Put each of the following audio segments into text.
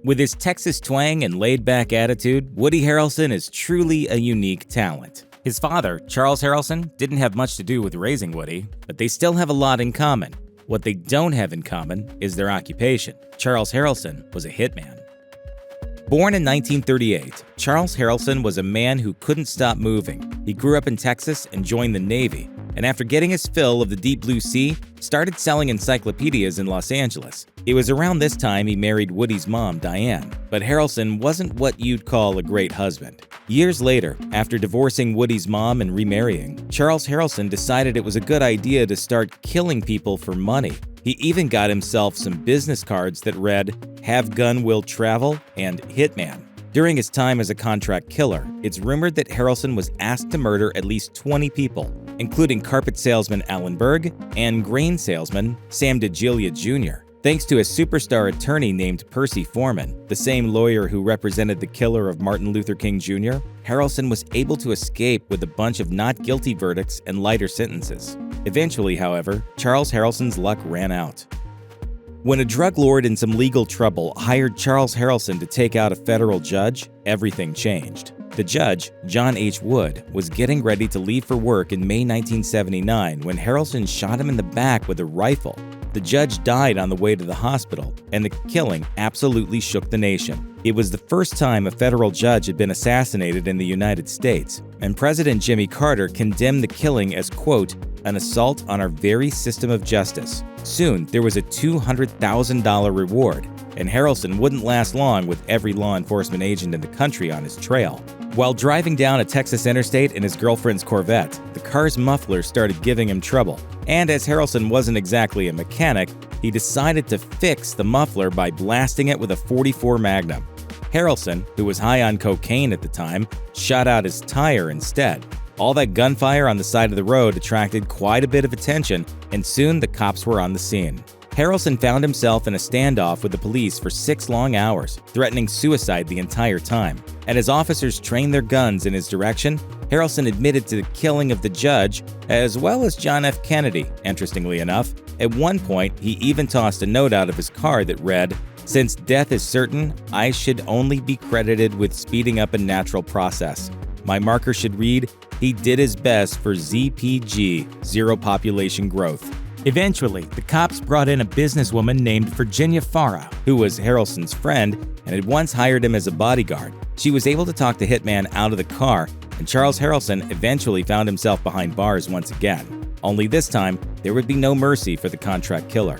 With his Texas twang and laid-back attitude, Woody Harrelson is truly a unique talent. His father, Charles Harrelson, didn't have much to do with raising Woody, but they still have a lot in common. What they don't have in common is their occupation. Charles Harrelson was a hitman. Born in 1938, Charles Harrelson was a man who couldn't stop moving. He grew up in Texas and joined the Navy, and after getting his fill of the deep blue sea, started selling encyclopedias in Los Angeles. It was around this time he married Woody's mom, Diane, but Harrelson wasn't what you'd call a great husband. Years later, after divorcing Woody's mom and remarrying, Charles Harrelson decided it was a good idea to start killing people for money. He even got himself some business cards that read, "Have gun will travel" and "Hitman." During his time as a contract killer, it's rumored that Harrelson was asked to murder at least 20 people, including carpet salesman Alan Berg and grain salesman Sam DeGilia Jr. Thanks to a superstar attorney named Percy Foreman, the same lawyer who represented the killer of Martin Luther King Jr., Harrelson was able to escape with a bunch of not guilty verdicts and lighter sentences. Eventually, however, Charles Harrelson's luck ran out. When a drug lord in some legal trouble hired Charles Harrelson to take out a federal judge, everything changed. The judge, John H. Wood, was getting ready to leave for work in May 1979 when Harrelson shot him in the back with a rifle. The judge died on the way to the hospital, and the killing absolutely shook the nation. It was the first time a federal judge had been assassinated in the United States, and President Jimmy Carter condemned the killing as, quote, "an assault on our very system of justice." Soon, there was a $200,000 reward, and Harrelson wouldn't last long with every law enforcement agent in the country on his trail. While driving down a Texas interstate in his girlfriend's Corvette, the car's muffler started giving him trouble. And as Harrelson wasn't exactly a mechanic, he decided to fix the muffler by blasting it with a .44 Magnum. Harrelson, who was high on cocaine at the time, shot out his tire instead. All that gunfire on the side of the road attracted quite a bit of attention, and soon the cops were on the scene. Harrelson found himself in a standoff with the police for 6 long hours, threatening suicide the entire time. And as officers trained their guns in his direction, Harrelson admitted to the killing of the judge, as well as John F. Kennedy, interestingly enough. At one point, he even tossed a note out of his car that read, "Since death is certain, I should only be credited with speeding up a natural process. My marker should read, he did his best for ZPG, zero population growth." Eventually, the cops brought in a businesswoman named Virginia Farah, who was Harrelson's friend and had once hired him as a bodyguard. She was able to talk the hitman out of the car, and Charles Harrelson eventually found himself behind bars once again. Only this time, there would be no mercy for the contract killer.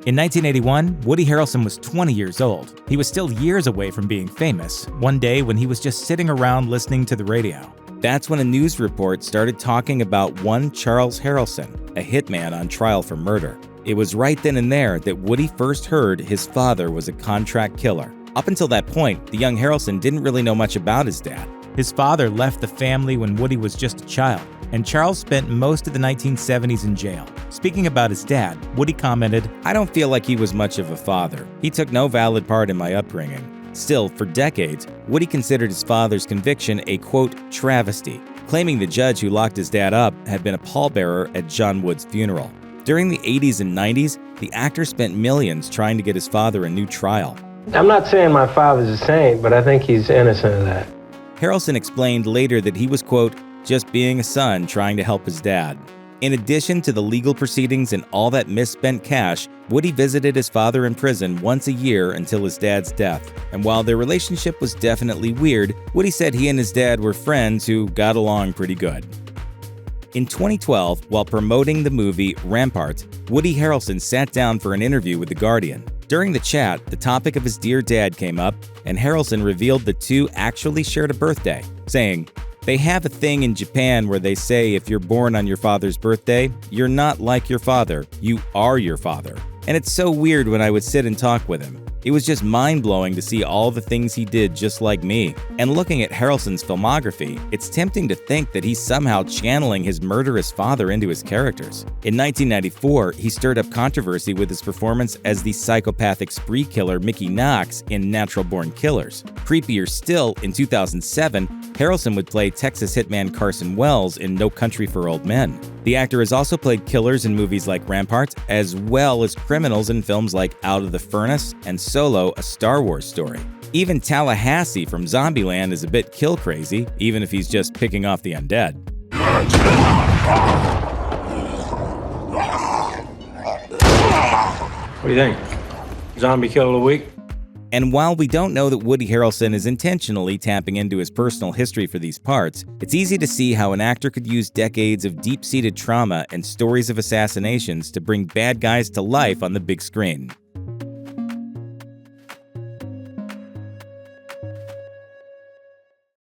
In 1981, Woody Harrelson was 20 years old. He was still years away from being famous, one day when he was just sitting around listening to the radio. That's when a news report started talking about one Charles Harrelson, a hitman on trial for murder. It was right then and there that Woody first heard his father was a contract killer. Up until that point, the young Harrelson didn't really know much about his dad. His father left the family when Woody was just a child, and Charles spent most of the 1970s in jail. Speaking about his dad, Woody commented, "I don't feel like he was much of a father. He took no valid part in my upbringing." Still, for decades, Woody considered his father's conviction a, quote, travesty, claiming the judge who locked his dad up had been a pallbearer at John Wood's funeral. During the 80s and 90s, the actor spent millions trying to get his father a new trial. "I'm not saying my father's a saint, but I think he's innocent of that." Harrelson explained later that he was, quote, just being a son trying to help his dad. In addition to the legal proceedings and all that misspent cash, Woody visited his father in prison once a year until his dad's death. And while their relationship was definitely weird, Woody said he and his dad were friends who got along pretty good. In 2012, while promoting the movie Rampart, Woody Harrelson sat down for an interview with The Guardian. During the chat, the topic of his dear dad came up, and Harrelson revealed the two actually shared a birthday, saying, "They have a thing in Japan where they say if you're born on your father's birthday, you're not like your father, you are your father." And it's so weird when I would sit and talk with him. It was just mind-blowing to see all the things he did just like me. And looking at Harrelson's filmography, it's tempting to think that he's somehow channeling his murderous father into his characters. In 1994, he stirred up controversy with his performance as the psychopathic spree killer Mickey Knox in Natural Born Killers. Creepier still, in 2007, Harrelson would play Texas hitman Carson Wells in No Country for Old Men. The actor has also played killers in movies like Rampart, as well as criminals in films like Out of the Furnace and Solo a Star Wars story. Even Tallahassee from Zombieland is a bit kill-crazy, even if he's just picking off the undead. What do you think? Zombie kill of the week? And while we don't know that Woody Harrelson is intentionally tapping into his personal history for these parts, it's easy to see how an actor could use decades of deep-seated trauma and stories of assassinations to bring bad guys to life on the big screen.